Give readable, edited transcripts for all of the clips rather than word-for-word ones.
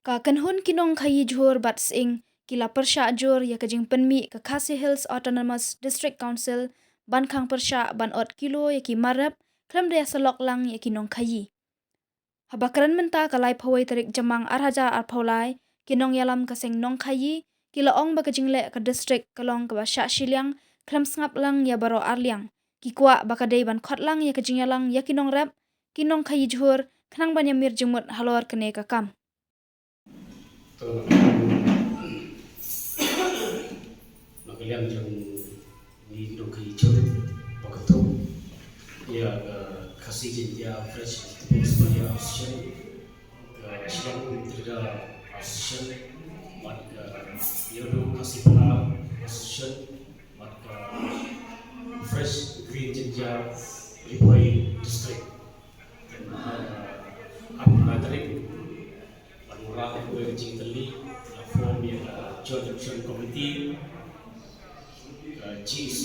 Ka kanhun kinong khayi jhor bat sing kila persha jor ya kajing penmi ka Khasi Hills Autonomous District Council ban khang persha ban ot kilo ya ki marap klam dia salok lang ya kinong khayi. Habakaran menta kalai phawai tarik jamang arhaja arphaulai kinong yalam kaseng nong khayi kila ong ba kajing le ka district kalong ka basha shiliang klam sngap lang ya baro arliang ki kwa bakadei ban khot lang ya kajing yalang ya kinong rap kinong khayi jhor khnang ban ya mir jengmut halor kene ka kam. Magalian yang ni dok hijau begitu ya kasih dia fresh vegetables dia asian asian tidak asian maka dia dok kasih pula asian maka fresh green ginger Lipoi district dan apa tadi Murah aku kecil teli form yang joint action committee GEC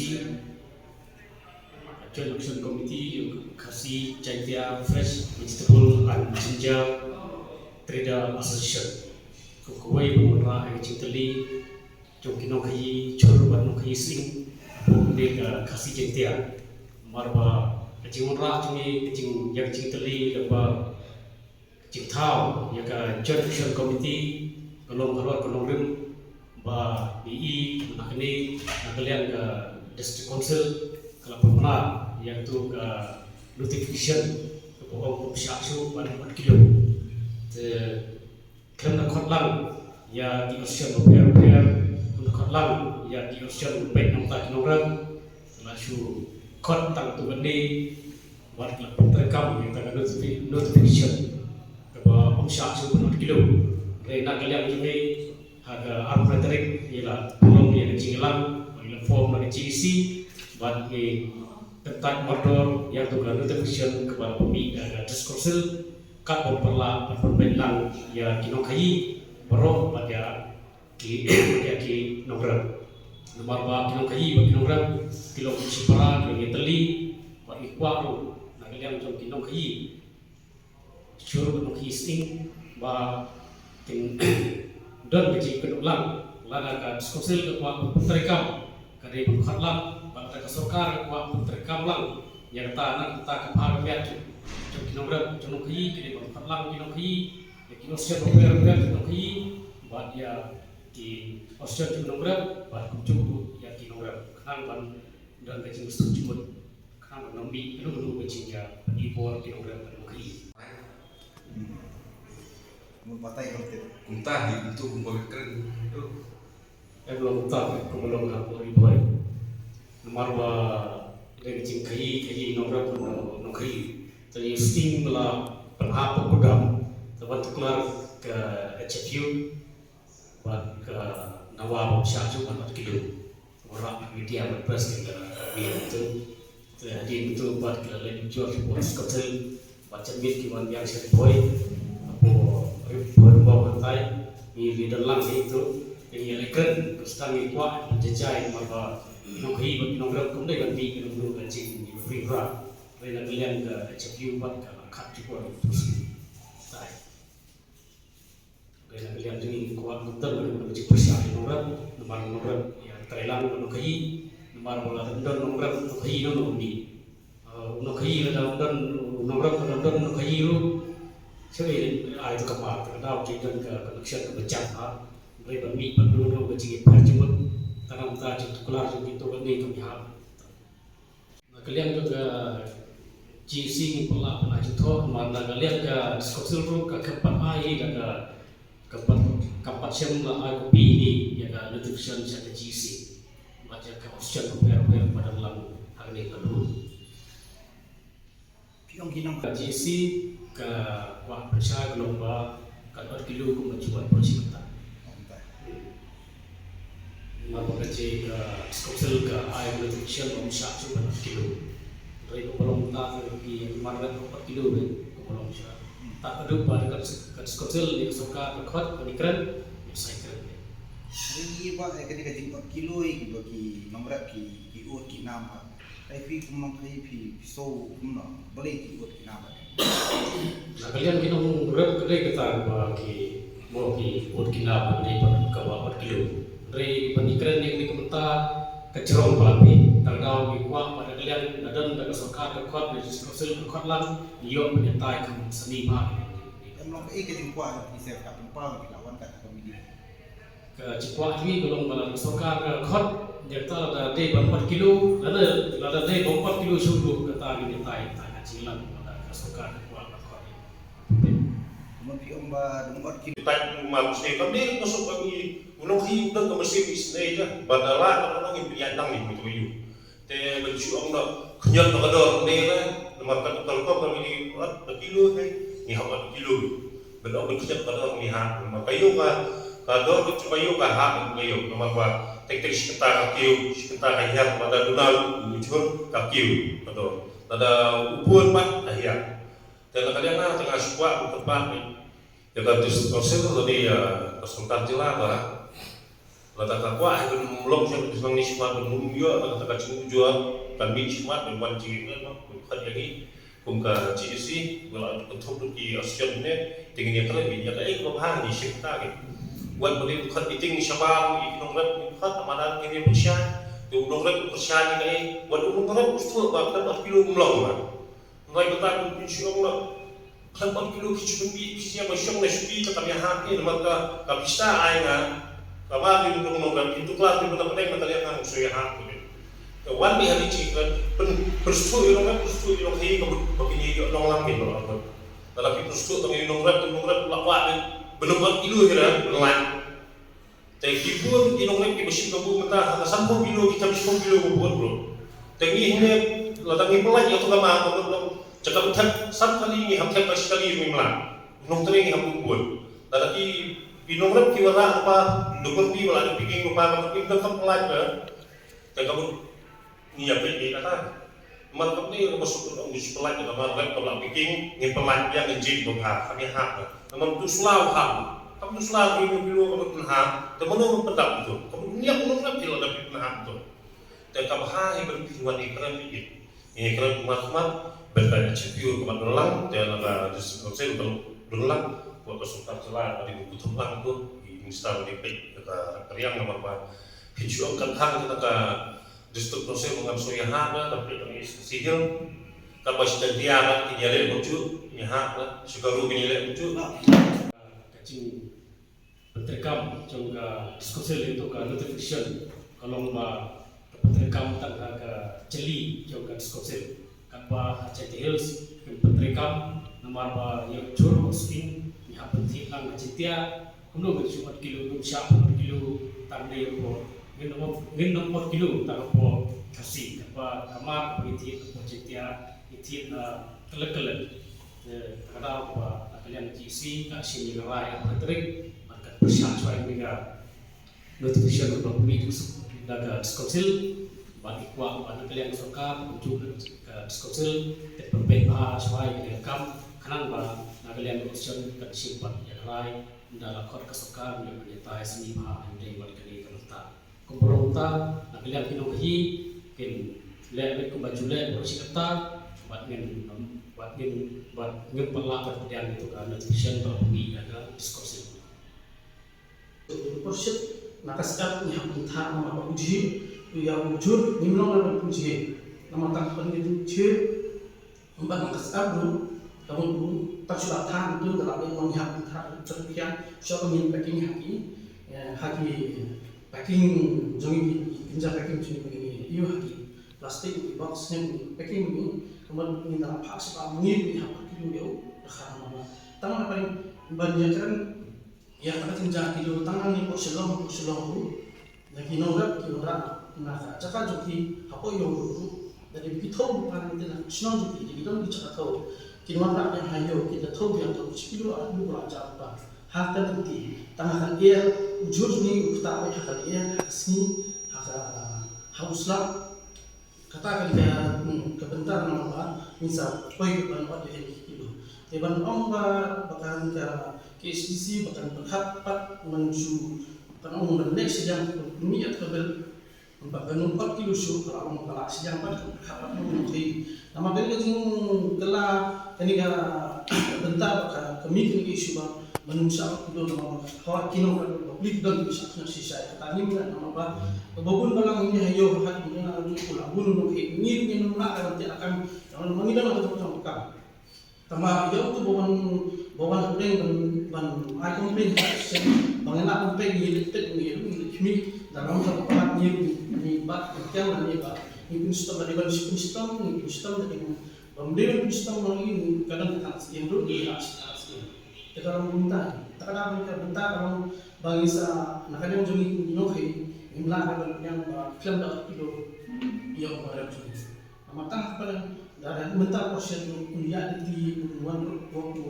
joint action committee yang kasih Chantia fresh vegetable and ginger trader association kukuai murah aku kecil teli jokino kai churban no kai sing pokde kasih Chantia marba kecil murah cumi kecil yang kecil teli lepas Cik Thao, yang ke Joint Action Committee, kolong rim, ba BI, nak ni, nak kalian ke District Council, kalau pemenang, yang tu ke notification, ke pokok pemsiaksu, pada 4 kilo. Kerana nak khotlang, ya di Ocean Repair, nak khotlang, ya di Ocean Repair, nak kilogram, langsung khot tang tu benda, buat terekam, yang tak notification. Umsyak sepenuh kilo. Nak kalian juga harga arbitrary ialah belum yang jinglang, ialah form dari GEC, bagi tentang motor yang tukar notification kepada pemilik dan diskursil kat memperlah perbedaan yang kinong kayi baru pada ki nomor nomor kinong kayi bagi nomor kilo sipara kilo teli bagi kuaru nak kalian jom kinong kayi Syurut nuk histing ba ting don kecil kedulang lada ka diskusil ke kuat terekam kare pengkhatlang ba ka sarkar kuat terekam lang yang ta ka par miat jom kinomra jom khi kini pengkhatlang kinong khi kini osian roper kinong khi ba dia ki osian kinomra ba kucu ya kinomra khan ban dan kecil setuju khan nombi lu kecil ya di bor kinomra kinong khi Mempatai konten. Kuntah itu kumpul keren. Belum tak, belum aku ribuan. Nomor dari cingkai nomor nongkai. Jadi sting bela penghap program. Sebab keluar ke HFU, buat ke Nawab Syahju buat kilo. Orang media berpress ke dia itu. Jadi itu buat ke lain jual buat skotel. Baca mit kiwan yang seriboy. Baru pantai di dalam itu yang elegan terus kami kuat menjejai maka nonghi bagi nongrak kemudian ganti nongrak kecil di Fribra mereka kalian ke HFU buat ke kat juga terus tai mereka kalian ini kuat betul mereka kecil besar nongrak nomor yang Thailand nonghi nomor bola rendon nongrak nonghi nonghi rendon nongrak rendon nonghi Jadi itu kapal, kerana kita connection ke becak, mereka mi perlu berjigi percuma, tanam tak cukup kelar jadi itu kan ni kami hal. Kalian juga GC pula pernah contoh, mana kalian ke skosil tu ke keempat AI dan ke keempat sem lah aku pilih ya ke notification saya ke GC, macam ke option pada dalam hari ini lalu. Kinong GC ke wah persya gelomba kalau kilo aku menjual porsi kita. Maka kecil ke skopsel ke air nutrition umsyak cuma kilo. Dari kepulauan kita pergi market 4 kilo ke kepulauan kita. Tak ada pada ke skopsel di suka berkot penikran cycle. Hari ba ketika 4 kilo bagi nomor ki ut ki nama. Tapi kumang kai so kumno boleh ki ut ki nama. Nah kalian kita mengurut kedai kita bagi mo ki ut kina bani ka wa kilo re panikren yang di kemta kecerong palapi tangdau ki wa pada kalian dadan da sarkar ka khot ni skosil ka khot lang yo penyatai kam seni ma em long cái gì qua thì sẽ gặp những bao thì lawan kan kami di ke cikwa ni golong balan sarkar ka khot nyata da de 4 kilo ada de 4 kilo sulu kata ni tai ta cilang pada sarkar ka khot cuma pi om ba dum ot ki Kita manusia kami masuk kami unang hidup dan mesin bisnis ya badala orang yang biadang ni betul you te bencu ang na kenyat na kador ni lah nama kan betul kami ni ot kilo hai ni hawa kilo benar kenyat kador ni ha nama kayu ka kador ke kayu ka ha kayu nama ba tek sekitar kayu sekitar ayat pada dunal ujur kayu kador ada upun pak ayat dan kalian na tengah suka tempat ni ya kan proses tadi konsultan jelas lah lata takwa itu belum saya bilang ni semua belum juga kata kacung jual kan bi semua dan wanci kan bukan jadi kumka GC kalau untuk di Australia ni tingginya kalau bi ya kai ko ha ni shifta ke buat beli bukan meeting syabab iknongrat bukan amalan ini Malaysia tu nongrat Malaysia ni kai buat nongrat usul bahkan 4 kilo melong lah ngai kata insyaallah kan 4 kilo kichumbi kisia masyong na shubi ta kami hati maka kabisa ay nga kama din tong nongran itu kelas di betul betul matali ang suya hati to wan mi hari chikran perstu yung hi ko bakini yo long lang kilo ako talapi perstu tong yung nongran lakwa belum 4 kilo hira lan tay kipur inongran ki besin ko mata hanga 10 kilo kita 10 kilo buat bro tangi hine latangi pelaj yo to kama ko cakap tak kali ni hamzah pas sekali memang nong tering ham buat tadi pinongrat kiwala apa dukun pi wala bikin lupa tapi tetap pelaj ber dan kamu ni apa ini kata mantap ni masuk ke di pelaj sama rek kalau bikin ni pelaj yang ngejin buka kami hak memang tu selalu hak kamu selalu dulu kamu pun hak temen petap itu kamu ni aku nongrat kilo tapi pun hak itu dan kamu hak yang berpikiran ikram ini keren umat bertanya cipiur kemat berulang dan ada diskusi berulang buat konsultan celah tadi buku tembang itu di Instagram di page kata keriang nomor apa hijau kan hang kita distrik proses mengambil hak tapi ini sihir kapasitas dia kan dinilai lucu ya hak sekarang dinilai lucu kacing bertekam juga diskusi itu ke notification kalau bertekam tentang ke celi juga diskusi kapwa Aceh Hills bertekam nomor apa yang jur masukin ni apa sih lang Aceh kuno berjumat kilo siap kilo tanda ko ngin 4 kilo tanda ko kasi kapwa kamar piti Aceh itu kelek-kelek kada apa kalian GC kasih ni rai apa trik market persiap supaya mereka notification untuk meet daga diskusi bagi kuat pada kalian suka untuk diskusi berbeda supaya direkam kanang ba kalian option kat simpan ya rai dalam kod kesukaan yang menyertai seni bah yang buat kali kereta komporta kalian pinohi kin le baju le bersikata buat ngin pelak kemudian itu kan notification berbunyi daga diskusi persit nakaskat ni hapun thar nama uji yang wujud nimlong nama uji nama tak pengen uji empat nakaskat dulu kamu tak sudah thar itu dalam yang hapun thar terkian siapa min packing haki packing jongi pinjam packing cuma begini iyo haki plastik box yang packing ini kemudian ini dalam pak sebab mungkin ni hapun kilo yo dah nama tangan paling banyak kan ya kada tinja kilo tangan ni ko selong lagi nongrat nah cakap joki hapo yo dari bitho pan kita snon joki jadi dong cakap tahu kilo nak yang hayo kita tahu yang tahu kilo ada dua aja apa hak tertentu tangan dia ujur ni kita apa hak dia sini hak hauslah kata kita kebentar nama misal koi ban wat dia kilo teban omba bahkan KSDC bahkan berhapat menuju kan umum dan sejam niat kabel bahkan 4 kilo su kalau mau kalah sejam pada berhapat menuju nama beli jing kala ini bentar bahkan kami isu manusia itu nama hawat kino kan beli dan bisa sisa tadi mana nama apa babun balang ini hayo hat ini nak pula bunun ke ni nak nanti akan yang mengidam atau macam tama jauh tu bawan ring ban icon print bangenak pun ni letet ni dalam satu tempat ni bat yang ni ba ni sistem dari sistem dari pembelian sistem lagi kadang yang dulu di kalau minta, kadang mereka minta kalau bangsa nak ada yang jadi inohi, imla kalau yang film dah kilo yang berapa tu. Amatang pada dari minta porsi kuliah di bulan waktu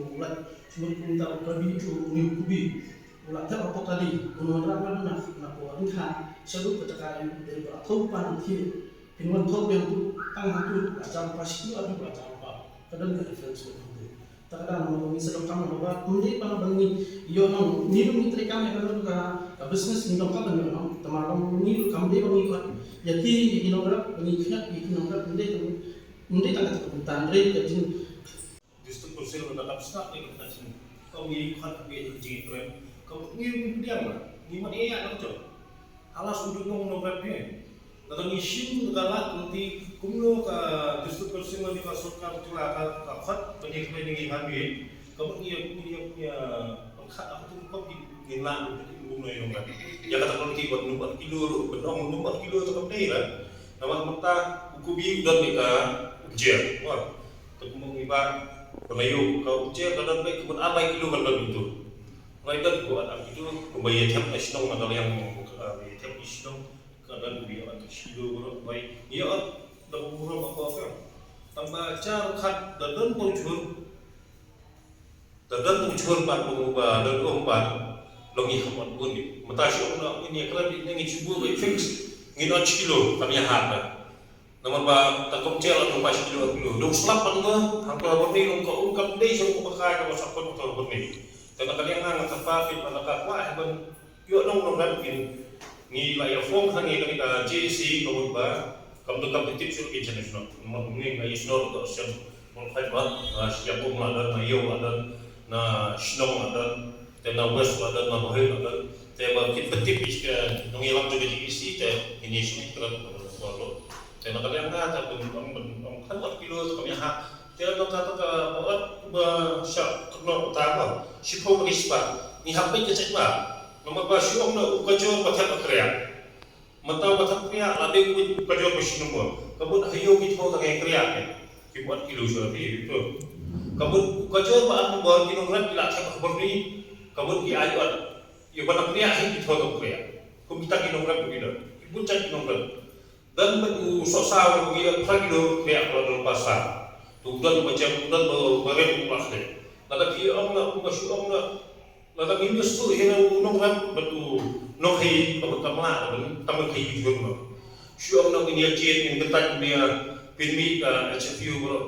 cuma minta kabi itu kubi, ulat apa kali, bulan berapa nak buat kan, sebut katakan dari berapa pan nanti, pinuan top yang tu tang itu macam pasti itu ada macam apa, kadang ada difference. Kadang misalnya kamu bawa mungkin pada bagi yo nong niru mitri kami kalau ka business ni nong ka benar nong teman niru kamu dia bagi kuat jadi ini nong bagi kiat ini nong mungkin tak kebutuhan rate jadi justru kursil mendapat start ni kita sini kau ni kuat biar jadi keren kau ni diam lah ni mana ya nak cakap alas udah nong berapa kalau ni sim kalau nanti kumlo ka justru kursil nanti masuk ka cula ka kuat banyak yang hamil kamu ni punya pengkat aku tu kau gilang bunga yang kan ya kata kalau kita buat kilo benong 4 kilo tu kau lah nama mata ukubi udah mereka ujian wah ketemu iba pemayu kau ujian kadang baik kebun alai kilo kalau itu mulai dan buat aku itu membayar tiap nasional atau yang tiap nasional kadang biar atau kilo baik dia dah berapa apa tambah car kat dan muncul pan mengubah dan umpan longi hamat pun ni matashi orang ini kerana ini cuba baik fix ngino kilo kami harga nomor ba takom cel atau pas kilo dong selapan ke hampir berni dong kau ungkap deh so pakai kalau sapon atau berni karena kalian nang terpapit pada wah ben yo nong mungkin ni layar phone kan ni kita JC kau ba kamu kompetitif internasional mungkin nasional atau nasional mulai buat siapa pun ada mayo ada na sinong ada na west ada na bahir ada tapi kita tipis ke nongilang juga di isi ini sini terus kalau tapi nak kalian kata pun kan 4 kilo tu kami hak dia nak kata ke buat besar kena utama siapa bagi sebab ni hak baik je cakap nama bahasa orang nak kerja macam kerja mata macam kerja ada kerja mesin semua kamu hayo kita tak kerja ke buat kilo seperti itu kamu kerja apa buat kilogram tidak saya berni kamu di ayat ya pada kerja itu tak kerja kamu kita kilogram begitu ibu cari kilogram dan begitu sosau begitu kilo kerja kalau pasar tujuan macam tujuan barang plastik lalu dia orang masuk orang lalu minus tu yang kilogram betul nohi kamu tamlah tamu kayu juga siapa nak ini aja yang ketat dia pinmi HFU kalau